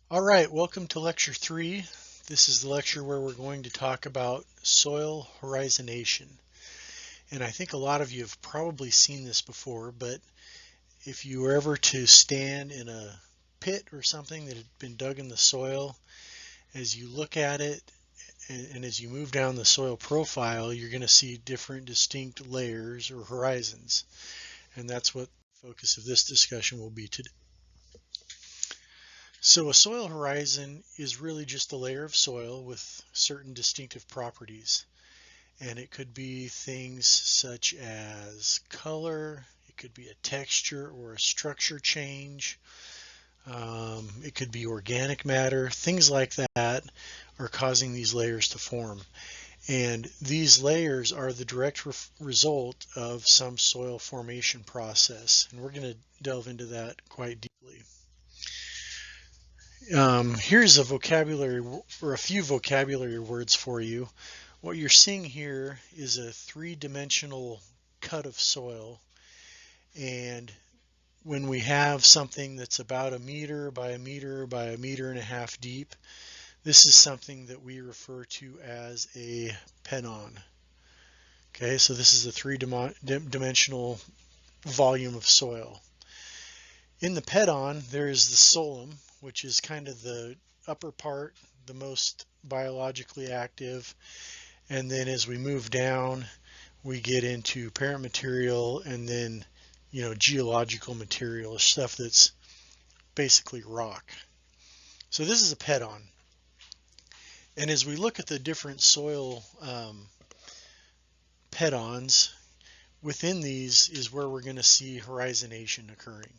All right, welcome to lecture 3. This is the lecture where we're going to talk about soil horizonation. And I think a lot of you have probably seen this before, but if you were ever to stand in a pit or something that had been dug in the soil, as you look at it and as you move down the soil profile, you're going to see different distinct layers or horizons. And that's what the focus of this discussion will be today. So a soil horizon is really just a layer of soil with certain distinctive properties. And it could be things such as color, it could be a texture or a structure change, it could be organic matter, things like that are causing these layers to form. And these layers are the direct result of some soil formation process. And we're going to delve into that quite deeply. Here's a vocabulary or a few vocabulary words for you. What you're seeing here is a three-dimensional cut of soil, and when we have something that's about a meter by a meter by a meter and a half deep, this is something that we refer to as a pedon. Okay, so this is a three-dimensional volume of soil. In the pedon, there is the solum, which is kind of the upper part, the most biologically active. And then as we move down, we get into parent material and then, geological material, stuff that's basically rock. So this is a pedon. And as we look at the different soil pedons, within these is where we're going to see horizonation occurring.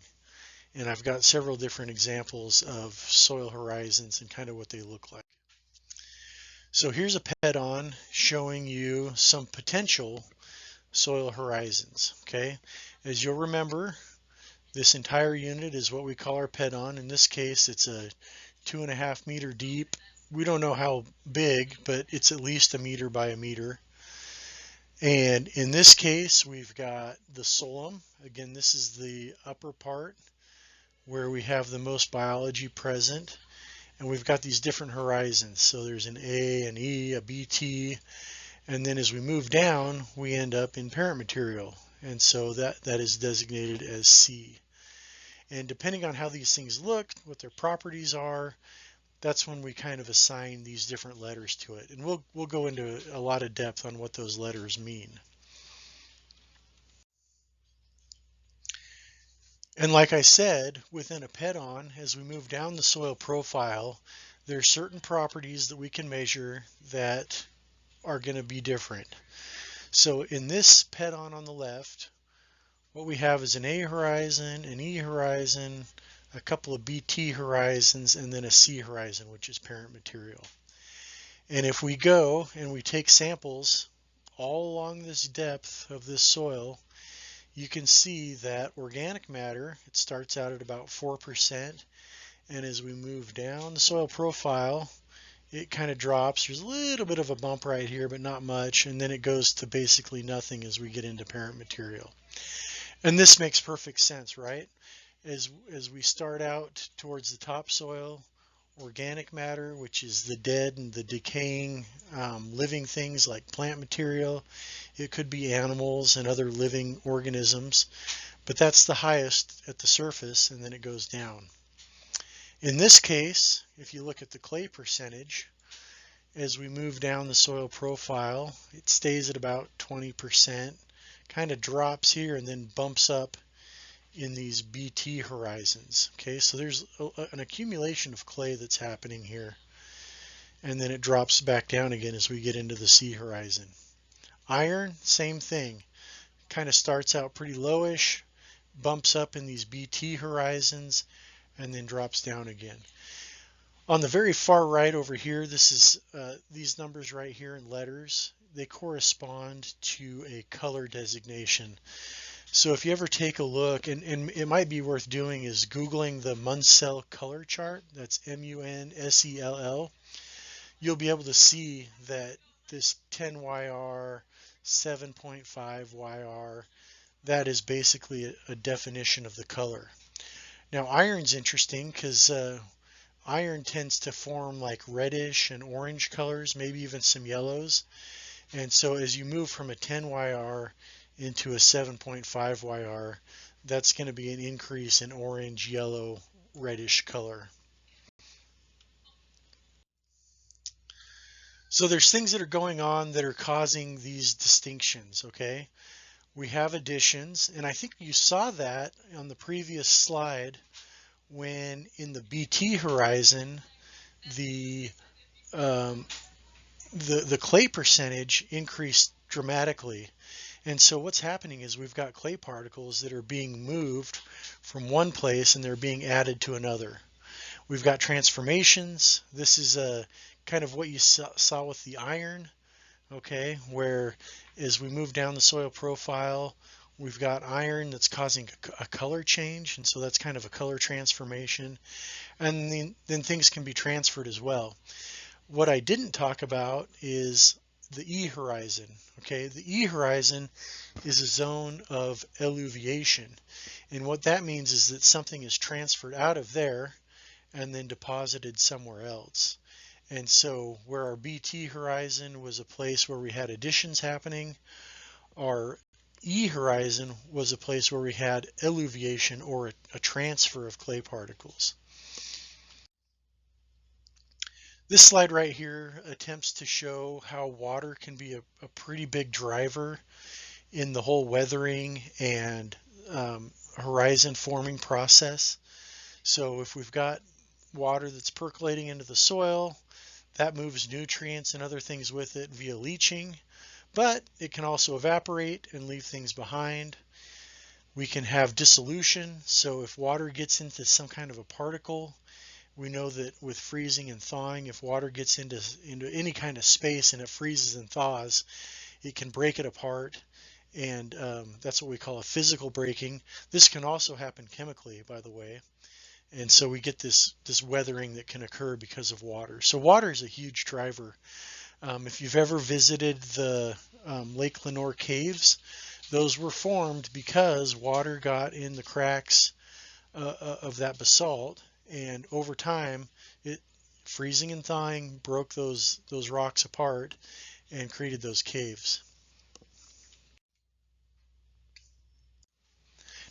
And I've got several different examples of soil horizons and kind of what they look like. So here's a pedon showing you some potential soil horizons. Okay, as you'll remember, this entire unit is what we call our pedon. In this case, it's a 2.5 meter deep. We don't know how big, but it's at least a meter by a meter. And in this case, we've got the solum. Again, this is the upper part where we have the most biology present. And we've got these different horizons. So there's an A, an E, a BT, and then as we move down, we end up in parent material. And so that is designated as C. And depending on how these things look, what their properties are, that's when we kind of assign these different letters to it. And we'll go into a lot of depth on what those letters mean. And like I said, within a pedon, as we move down the soil profile, there are certain properties that we can measure that are going to be different. So in this pedon on the left, what we have is an A horizon, an E horizon, a couple of BT horizons, and then a C horizon, which is parent material. And if we go and we take samples all along this depth of this soil, you can see that organic matter, it starts out at about 4%, and as we move down the soil profile, it kind of drops. There's a little bit of a bump right here, but not much, and then it goes to basically nothing as we get into parent material. And this makes perfect sense, right? As we start out towards the topsoil, organic matter, which is the dead and the decaying living things like plant material, it could be animals and other living organisms, but that's the highest at the surface, and then it goes down. In this case, if you look at the clay percentage, as we move down the soil profile, it stays at about 20%, kind of drops here and then bumps up in these BT horizons. Okay, so there's an accumulation of clay that's happening here, and then it drops back down again as we get into the C horizon. Iron, same thing, kind of starts out pretty lowish, bumps up in these BT horizons, and then drops down again. On the very far right over here, this is these numbers right here in letters. They correspond to a color designation. So if you ever take a look, and it might be worth doing, is Googling the Munsell color chart. That's Munsell. You'll be able to see that this 10YR, 7.5YR, that is basically a definition of the color. Now iron's interesting because iron tends to form like reddish and orange colors, maybe even some yellows. And so as you move from a 10YR into a 7.5YR, that's going to be an increase in orange, yellow, reddish color. So there's things that are going on that are causing these distinctions, okay? We have additions, and I think you saw that on the previous slide when in the BT horizon, the the clay percentage increased dramatically. And so what's happening is we've got clay particles that are being moved from one place and they're being added to another. We've got transformations. This is kind of what you saw with the iron, okay, where as we move down the soil profile, we've got iron that's causing a color change, and so that's kind of a color transformation. And then things can be transferred as well. What I didn't talk about is the E horizon. Okay, the E horizon is a zone of eluviation, and what that means is that something is transferred out of there and then deposited somewhere else. And so where our BT horizon was a place where we had additions happening, our E horizon was a place where we had eluviation, or a transfer of clay particles. This slide right here attempts to show how water can be a pretty big driver in the whole weathering and horizon forming process. So if we've got water that's percolating into the soil, that moves nutrients and other things with it via leaching, but it can also evaporate and leave things behind. We can have dissolution. So if water gets into some kind of a particle, we know that with freezing and thawing, if water gets into any kind of space and it freezes and thaws, it can break it apart, and that's what we call a physical breaking. This can also happen chemically, by the way, and so we get this weathering that can occur because of water. So water is a huge driver. If you've ever visited the Lake Lenoir caves, those were formed because water got in the cracks of that basalt, and over time, it freezing and thawing broke those rocks apart and created those caves.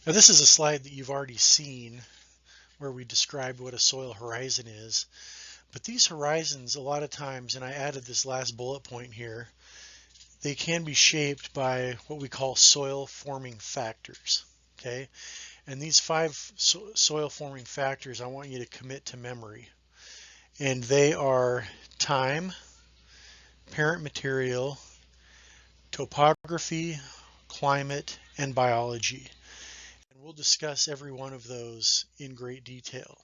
Now this is a slide that you've already seen where we described what a soil horizon is, but these horizons a lot of times, and I added this last bullet point here, they can be shaped by what we call soil forming factors, okay? And these 5 soil forming factors I want you to commit to memory. And they are time, parent material, topography, climate, and biology. And we'll discuss every one of those in great detail.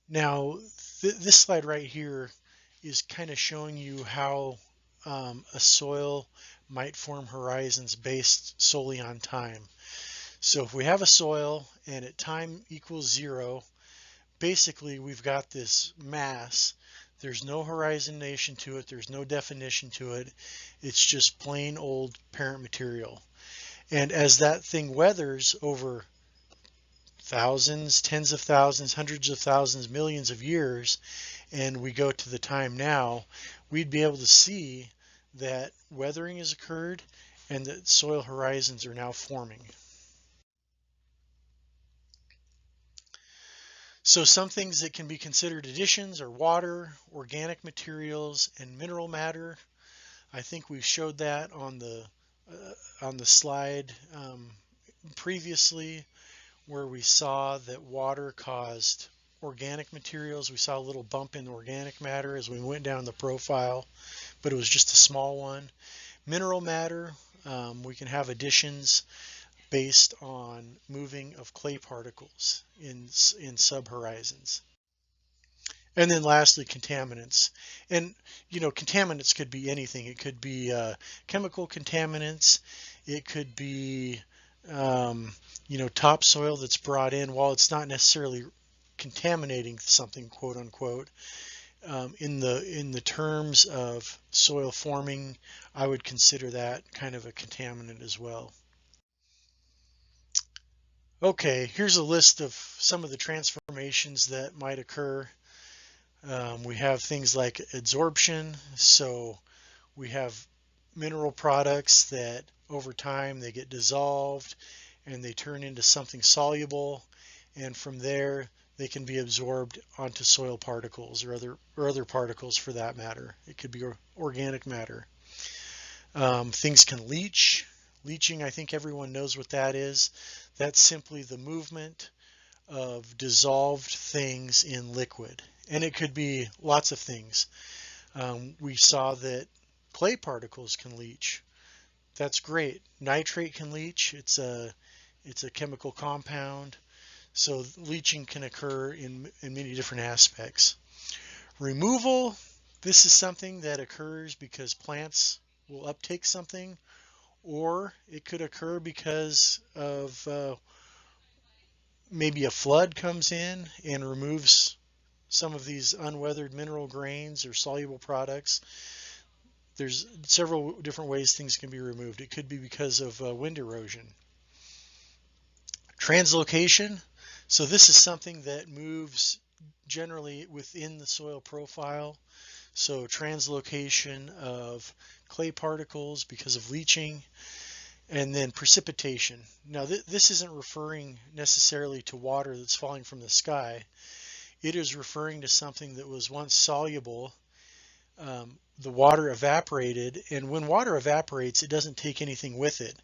Now, this slide right here is kind of showing you how a soil might form horizons based solely on time. So if we have a soil and at time equals 0, basically we've got this mass. There's no horizonation to it, there's no definition to it, it's just plain old parent material. And as that thing weathers over thousands, tens of thousands, hundreds of thousands, millions of years, and we go to the time now, we'd be able to see that weathering has occurred and that soil horizons are now forming. So some things that can be considered additions are water, organic materials, and mineral matter. I think we showed that on the slide previously, where we saw that water caused organic materials. We saw a little bump in organic matter as we went down the profile, but it was just a small one. Mineral matter, we can have additions based on moving of clay particles in subhorizons. And then lastly, contaminants. And, contaminants could be anything. It could be chemical contaminants. It could be, topsoil that's brought in. While it's not necessarily contaminating something, quote unquote, in the terms of soil forming, I would consider that kind of a contaminant as well. Okay, here's a list of some of the transformations that might occur. We have things like adsorption, so we have mineral products that over time they get dissolved and they turn into something soluble, and from there they can be absorbed onto soil particles or other particles for that matter. It could be organic matter. Things can leach. Leaching, I think everyone knows what that is. That's simply the movement of dissolved things in liquid, and it could be lots of things. We saw that clay particles can leach. That's great. Nitrate can leach. It's a chemical compound, so leaching can occur in many different aspects. Removal, this is something that occurs because plants will uptake something, or it could occur because of maybe a flood comes in and removes some of these unweathered mineral grains or soluble products. There's several different ways things can be removed. It could be because of wind erosion. Translocation, so this is something that moves generally within the soil profile. So translocation of clay particles because of leaching, and then precipitation. Now this isn't referring necessarily to water that's falling from the sky. It is referring to something that was once soluble. The water evaporated, and when water evaporates, it doesn't take anything with it.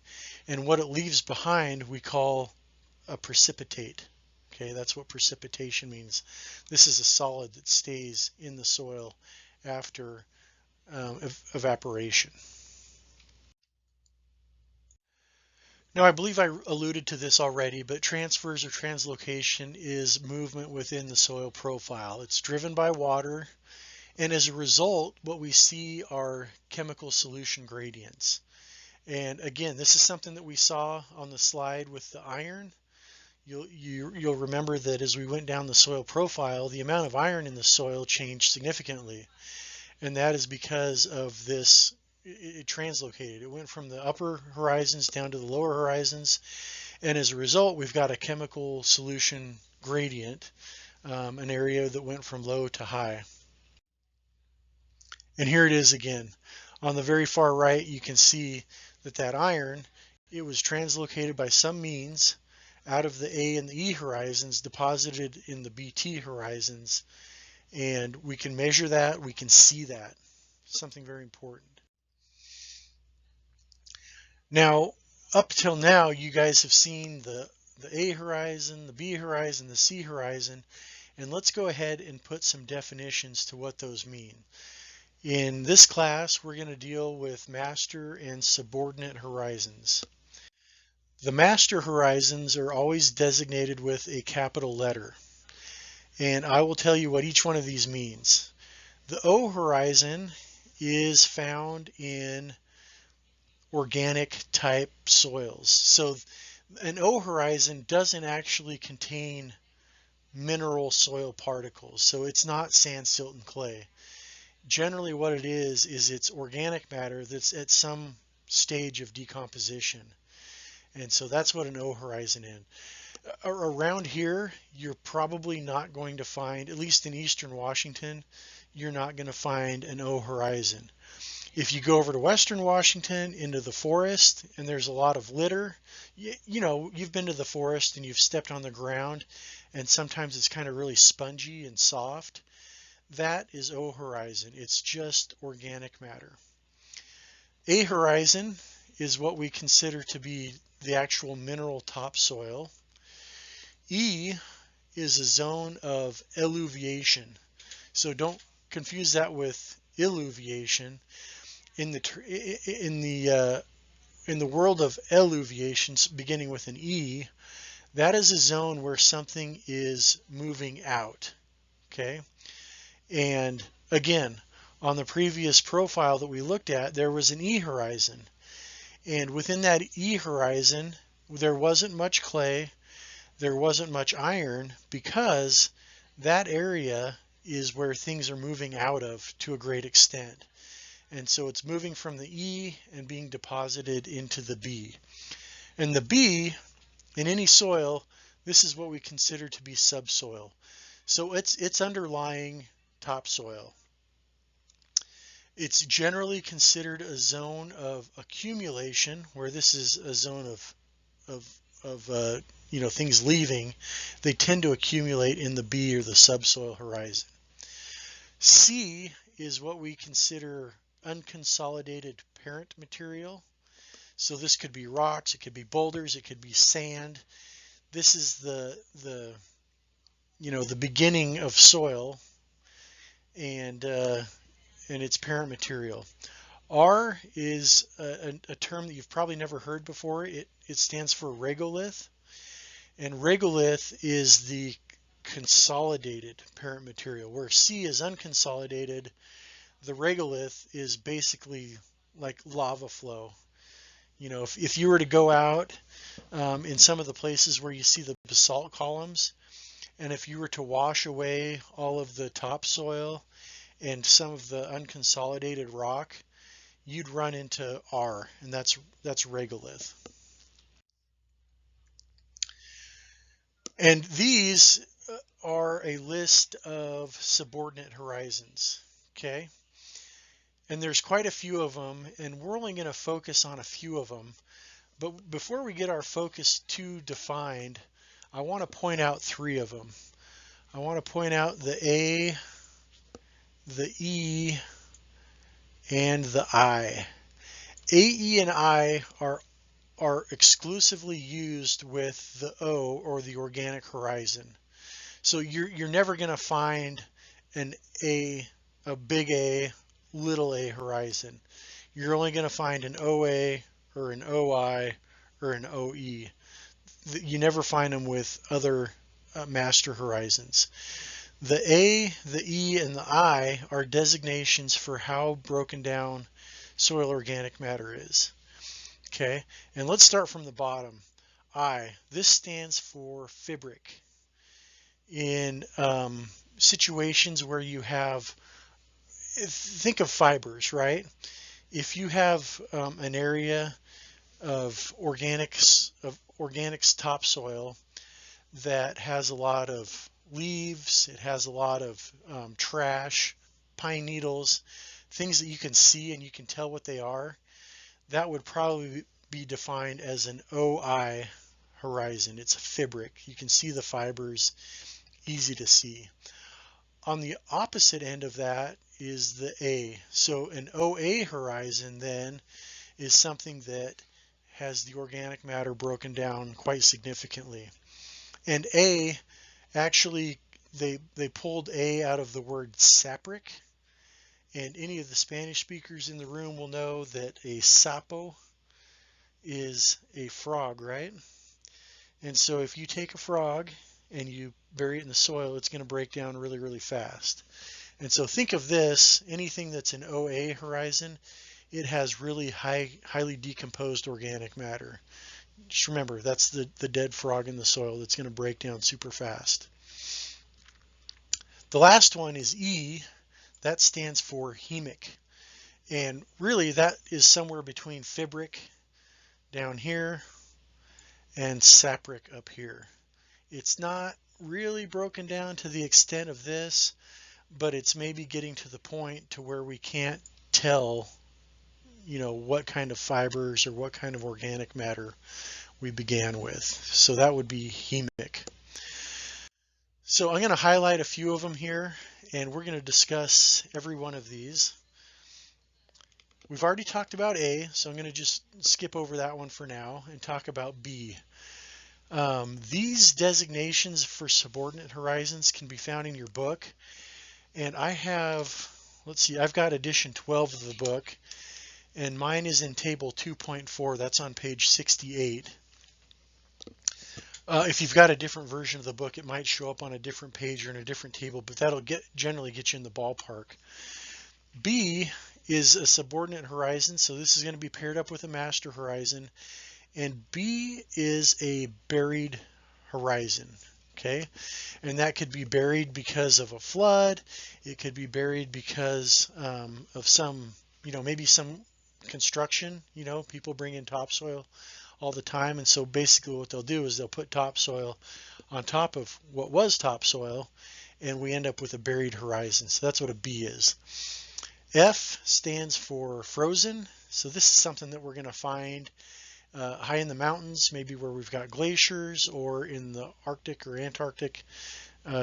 And what it leaves behind we call a precipitate. Okay, that's what precipitation means. This is a solid that stays in the soil after evaporation. Now, I believe I alluded to this already, but transfers or translocation is movement within the soil profile. It's driven by water, and as a result, what we see are chemical solution gradients. And again, this is something that we saw on the slide with the iron. You'll remember that as we went down the soil profile, the amount of iron in the soil changed significantly, and that is because of this. It translocated. It went from the upper horizons down to the lower horizons, and as a result, we've got a chemical solution gradient, an area that went from low to high. And here it is again. On the very far right, you can see that iron, it was translocated by some means out of the A and the E horizons, deposited in the BT horizons, and we can measure that, we can see that. Something very important. Now, up till now, you guys have seen the A horizon, the B horizon, the C horizon, and let's go ahead and put some definitions to what those mean. In this class, we're going to deal with master and subordinate horizons. The master horizons are always designated with a capital letter, and I will tell you what each one of these means. The O horizon is found in organic type soils. So an O horizon doesn't actually contain mineral soil particles, so it's not sand, silt, and clay. Generally what it is it's organic matter that's at some stage of decomposition. And so that's what an O horizon is. Around here, you're probably not going to find, at least in eastern Washington, you're not going to find an O horizon. If you go over to western Washington into the forest and there's a lot of litter, you know, you've been to the forest and you've stepped on the ground and sometimes it's kind of really spongy and soft. That is O horizon. It's just organic matter. A horizon is what we consider to be the actual mineral topsoil. E is a zone of eluviation. So don't confuse that with illuviation. In the world of eluviations, beginning with an E, that is a zone where something is moving out. Okay, and again, on the previous profile that we looked at, there was an E horizon, and within that E horizon, there wasn't much clay, there wasn't much iron, because that area is where things are moving out of to a great extent. And so it's moving from the E and being deposited into the B. And the B, in any soil, this is what we consider to be subsoil. So it's underlying topsoil. It's generally considered a zone of accumulation, where this is a zone of things leaving. They tend to accumulate in the B, or the subsoil horizon. C is what we consider unconsolidated parent material. So this could be rocks, it could be boulders, it could be sand. This is the beginning of soil, and its parent material. R is a term that you've probably never heard before. It stands for regolith, and regolith is the consolidated parent material, where C is unconsolidated. The regolith is basically like lava flow. If you were to go out in some of the places where you see the basalt columns, and if you were to wash away all of the topsoil and some of the unconsolidated rock, you'd run into R, and that's regolith. And these are a list of subordinate horizons, okay? And there's quite a few of them, and we're only going to focus on a few of them. But before we get our focus too defined, I want to point out three of them. I want to point out the A, the E, and the I. A, E, and I are exclusively used with the O, or the organic horizon. So you're never going to find a big A, little a horizon. You're only going to find an OA, or an OI, or an OE. You never find them with other master horizons. The A, the E, and the I are designations for how broken down soil organic matter is. Okay, and let's start from the bottom. I, this stands for fibric. In situations where you have, think of fibers, right? If you have an area of organics topsoil that has a lot of leaves, it has a lot of trash, pine needles, things that you can see and you can tell what they are, that would probably be defined as an OI horizon. It's a fibric. You can see the fibers, easy to see. On the opposite end of that is the A. So an OA horizon then is something that has the organic matter broken down quite significantly. And A, actually, they pulled A out of the word sapric. And any of the Spanish speakers in the room will know that a sapo is a frog, right? And so if you take a frog and you bury it in the soil, it's going to break down really, really fast. And so think of this, anything that's an OA horizon, it has really highly decomposed organic matter. Just remember, that's the dead frog in the soil that's going to break down super fast. The last one is E. That stands for humic. And really that is somewhere between fibric down here and sapric up here. It's not really broken down to the extent of this, but it's maybe getting to the point to where we can't tell, what kind of fibers or what kind of organic matter we began with. So that would be humic. So I'm going to highlight a few of them here, and we're going to discuss every one of these. We've already talked about A, so I'm going to just skip over that one for now and talk about B. These designations for subordinate horizons can be found in your book, and I have, let's see, I've got edition 12 of the book, and mine is in table 2.4. That's on page 68. If you've got a different version of the book, it might show up on a different page or in a different table, but that'll generally get you in the ballpark. B is a subordinate horizon, so this is going to be paired up with a master horizon, and B is a buried horizon. Okay, and that could be buried because of a flood. It could be buried because of some, maybe some construction. People bring in topsoil all the time, and so basically what they'll do is they'll put topsoil on top of what was topsoil, and we end up with a buried horizon. So that's what a B is. F stands for frozen. So this is something that we're going to find high in the mountains, maybe where we've got glaciers, or in the Arctic or Antarctic.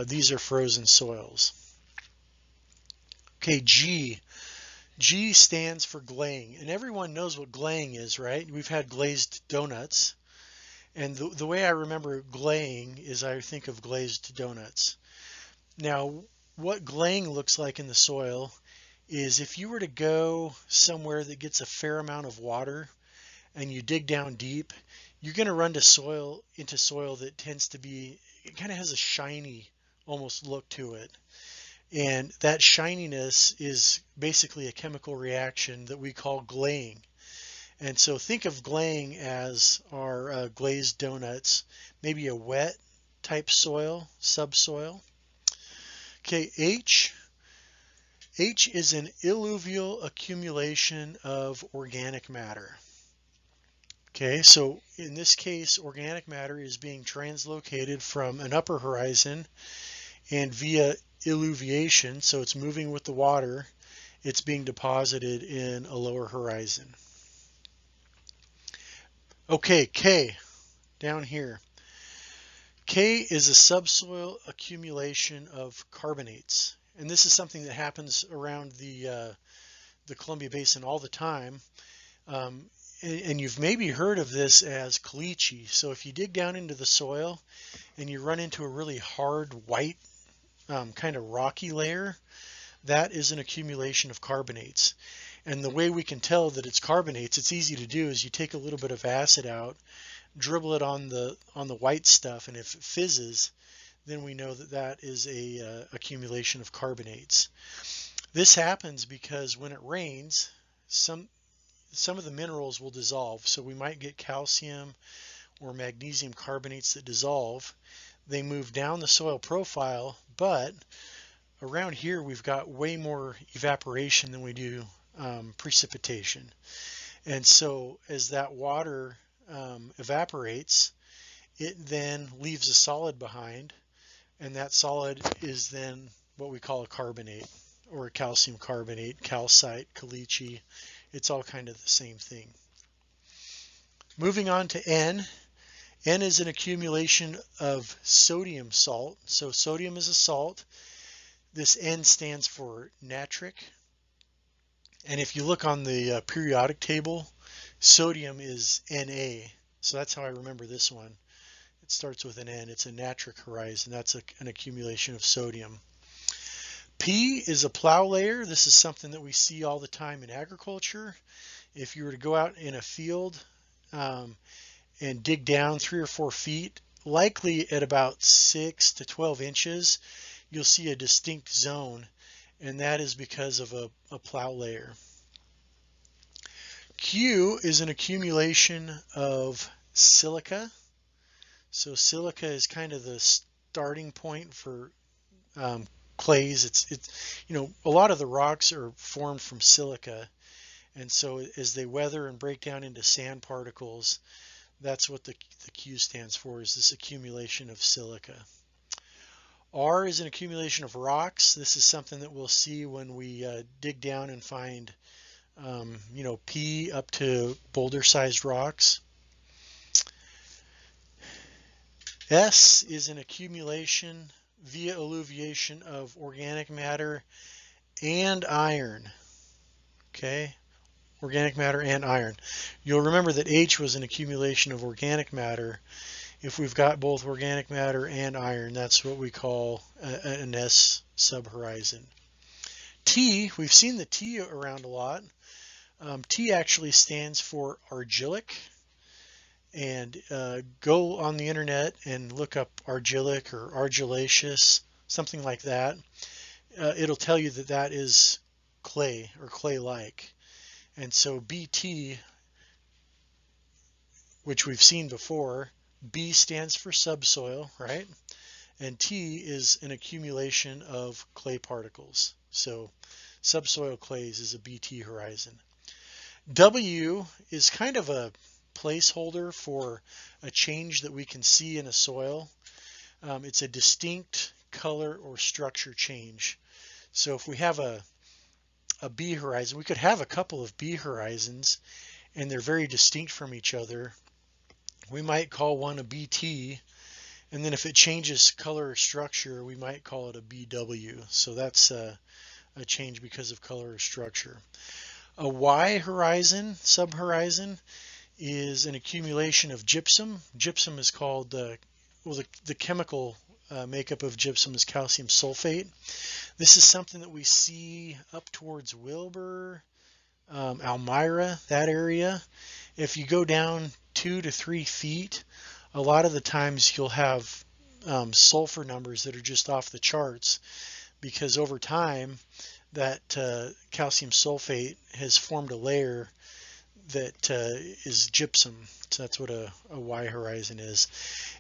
These are frozen soils. Okay, G. G stands for glaying, and everyone knows what glaying is, right? We've had glazed donuts, and the way I remember glaying is I think of glazed donuts. Now, what glaying looks like in the soil is if you were to go somewhere that gets a fair amount of water and you dig down deep, you're going to run into soil that tends to be, it kind of has a shiny almost look to it. And that shininess is basically a chemical reaction that we call glaying. And so think of glaying as our glazed donuts, maybe a wet type soil, subsoil. Okay, H. H is an alluvial accumulation of organic matter. Okay, so in this case, organic matter is being translocated from an upper horizon, and via illuviation, so it's moving with the water, it's being deposited in a lower horizon. Okay, K, down here. K is a subsoil accumulation of carbonates, and this is something that happens around the Columbia Basin all the time. And you've maybe heard of this as caliche. So if you dig down into the soil and you run into a really hard white kind of rocky layer, that is an accumulation of carbonates. And the way we can tell that it's carbonates, it's easy to do, is you take a little bit of acid out, dribble it on the white stuff, and if it fizzes, then we know that that is a accumulation of carbonates. This happens because when it rains, some of the minerals will dissolve. So we might get calcium or magnesium carbonates that dissolve. They move down the soil profile, but around here we've got way more evaporation than we do precipitation. And so as that water evaporates, it then leaves a solid behind, and that solid is then what we call a carbonate, or a calcium carbonate, calcite, caliche. It's all kind of the same thing. Moving on to N. N is an accumulation of sodium salt. So sodium is a salt. This N stands for natric. And if you look on the periodic table, sodium is Na. So that's how I remember this one. It starts with an N. It's a natric horizon. That's an accumulation of sodium. P is a plow layer. This is something that we see all the time in agriculture. If you were to go out in a field and dig down 3 or 4 feet, likely at about 6 to 12 inches, you'll see a distinct zone, and that is because of a plow layer. Q is an accumulation of silica. So silica is kind of the starting point for clays. It's a lot of the rocks are formed from silica, and so as they weather and break down into sand particles, that's what the Q stands for, is this accumulation of silica. R is an accumulation of rocks. This is something that we'll see when we dig down and find P up to boulder-sized rocks. S is an accumulation via alluviation of organic matter and iron. Okay, organic matter and iron. You'll remember that H was an accumulation of organic matter. If we've got both organic matter and iron, that's what we call an S subhorizon. T, we've seen the T around a lot. T actually stands for argillic. And go on the internet and look up argillic or argillaceous, something like that. It'll tell you that that is clay or clay-like. And so BT, which we've seen before, B stands for subsoil, right? And T is an accumulation of clay particles. So subsoil clays is a BT horizon. W is kind of a placeholder for a change that we can see in a soil. It's a distinct color or structure change. So if we have a B horizon, we could have a couple of B horizons and they're very distinct from each other. We might call one a BT, and then if it changes color or structure, we might call it a BW. So that's a change because of color or structure. A Y horizon, subhorizon, is an accumulation of gypsum. Gypsum is called, well, the chemical makeup of gypsum is calcium sulfate. This is something that we see up towards Wilbur, Elmira, that area. If you go down 2 to 3 feet, a lot of the times you'll have sulfur numbers that are just off the charts, because over time that calcium sulfate has formed a layer that is gypsum. So that's what a Y horizon is.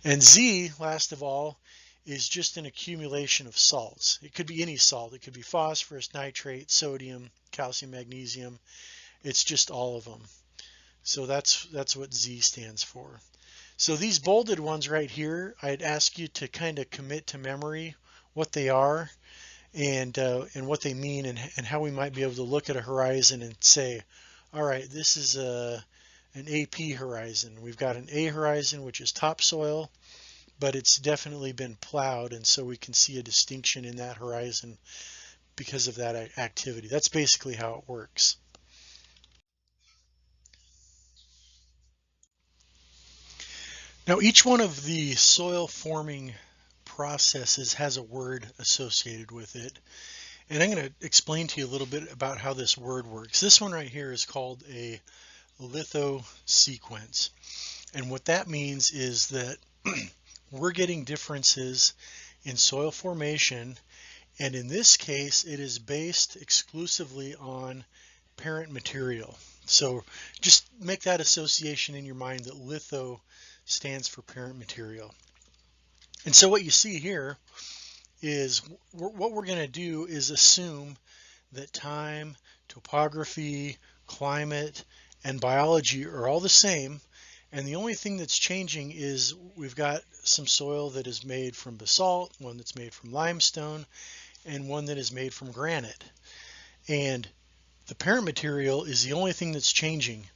And Z, last of all, is just an accumulation of salts. It could be any salt. It could be phosphorus, nitrate, sodium, calcium, magnesium. It's just all of them. So that's what Z stands for. So these bolded ones right here, I'd ask you to kind of commit to memory what they are and what they mean, and how we might be able to look at a horizon and say, all right, this is an AP horizon. We've got an A horizon, which is topsoil, but it's definitely been plowed, and so we can see a distinction in that horizon because of that activity. That's basically how it works. Now, each one of the soil forming processes has a word associated with it, and I'm going to explain to you a little bit about how this word works. This one right here is called a lithosequence, and what that means is that we're getting differences in soil formation, and in this case it is based exclusively on parent material. So just make that association in your mind, that litho stands for parent material. And so what you see here is what we're going to do is assume that time, topography, climate, and biology are all the same, and the only thing that's changing is we've got some soil that is made from basalt, one that's made from limestone, and one that is made from granite. And the parent material is the only thing that's changing.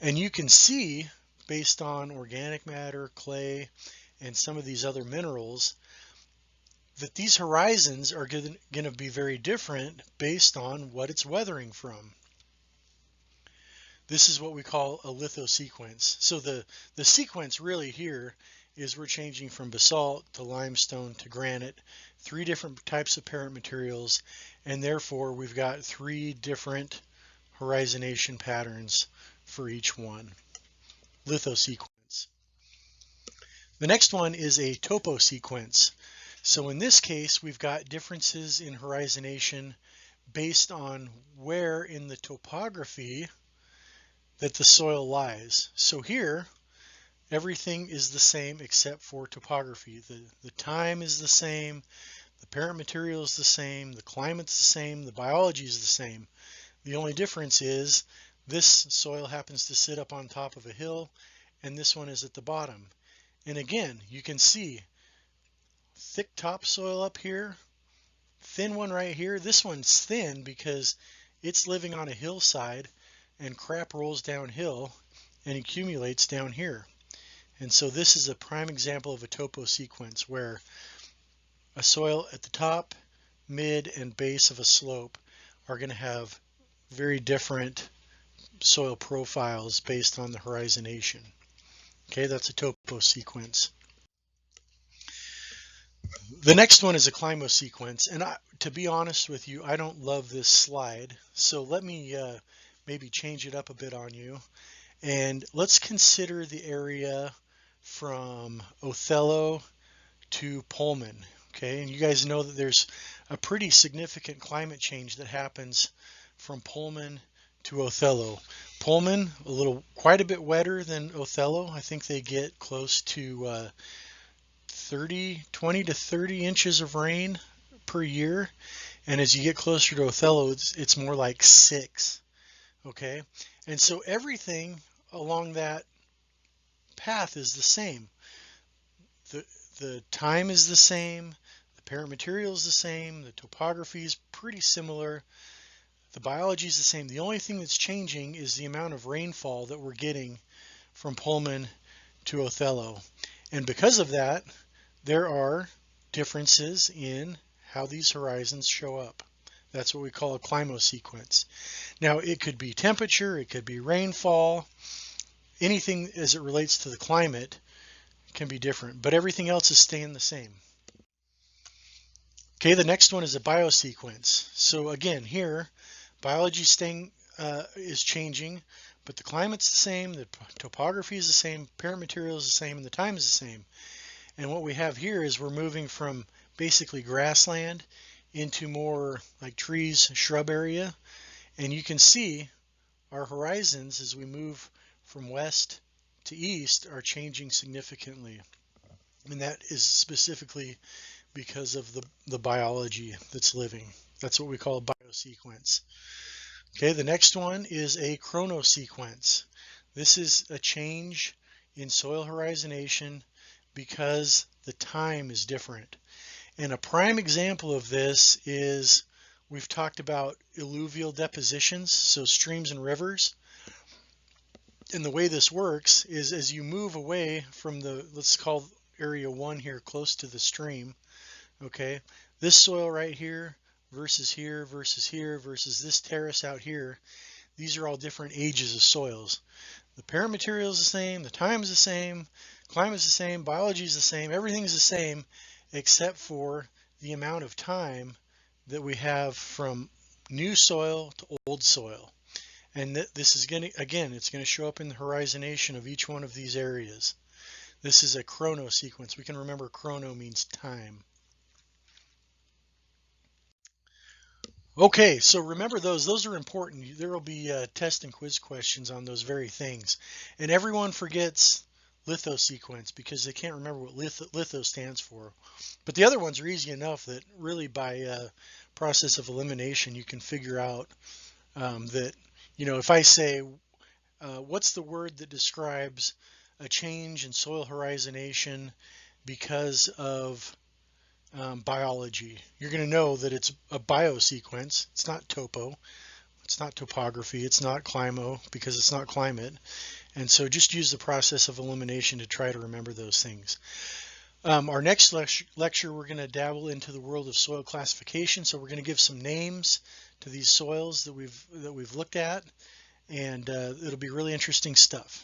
And you can see, based on organic matter, clay, and some of these other minerals, that these horizons are going to be very different based on what it's weathering from. This is what we call a lithosequence. So the sequence really here is we're changing from basalt to limestone to granite, 3 different types of parent materials, and therefore we've got 3 different horizonation patterns for each one. Lithosequence. The next one is a toposequence. So in this case, we've got differences in horizonation based on where in the topography that the soil lies. So here, everything is the same except for topography. The time is the same, the parent material is the same, the climate's the same, the biology is the same. The only difference is this soil happens to sit up on top of a hill, and this one is at the bottom. And again, you can see thick topsoil up here, thin one right here. This one's thin because it's living on a hillside, and crap rolls downhill and accumulates down here. And so this is a prime example of a toposequence where a soil at the top, mid, and base of a slope are going to have very different soil profiles based on the horizonation. Okay, that's a toposequence. The next one is a climosequence, and to be honest with you, I don't love this slide, so let me maybe change it up a bit on you, and let's consider the area from Othello to Pullman. Okay, and you guys know that there's a pretty significant climate change that happens from Pullman to Othello. Pullman, quite a bit wetter than Othello. I think they get close to 20 to 30 inches of rain per year, and as you get closer to Othello, it's more like 6. Okay, and so everything along that path is the same. The time is the same, the parent material is the same, the topography is pretty similar, the biology is the same. The only thing that's changing is the amount of rainfall that we're getting from Pullman to Othello. And because of that, there are differences in how these horizons show up. That's what we call a climosequence. Now, it could be temperature, it could be rainfall, anything as it relates to the climate can be different, but everything else is staying the same. Okay, the next one is a biosequence. So again, here, biology is changing, but the climate's the same, the topography is the same, parent material is the same, and the time is the same. And what we have here is we're moving from basically grassland into more like trees, shrub area. And you can see our horizons as we move from west to east are changing significantly. And that is specifically because of the biology that's living. That's what we call a biosequence. Okay, the next one is a chronosequence. This is a change in soil horizonation because the time is different. And a prime example of this is we've talked about alluvial depositions, so streams and rivers. And the way this works is as you move away from let's call area 1 here close to the stream, okay, this soil right here versus here versus here versus this terrace out here, these are all different ages of soils. The parent material is the same, the time is the same, climate is the same, biology is the same, everything is the same except for the amount of time that we have from new soil to old soil. And this is going to, again, it's going to show up in the horizonation of each one of these areas. This is a chronosequence. We can remember chrono means time. Okay, so remember those are important. There will be test and quiz questions on those very things. And everyone forgets lithosequence because they can't remember what litho stands for. But the other ones are easy enough that really by process of elimination you can figure out that, you know, if I say what's the word that describes a change in soil horizonation because of biology, you're going to know that it's a biosequence. It's not topo, it's not topography, it's not climo because it's not climate. And so just use the process of elimination to try to remember those things. Our next lecture, we're going to dabble into the world of soil classification. So we're going to give some names to these soils that we've looked at, and it'll be really interesting stuff.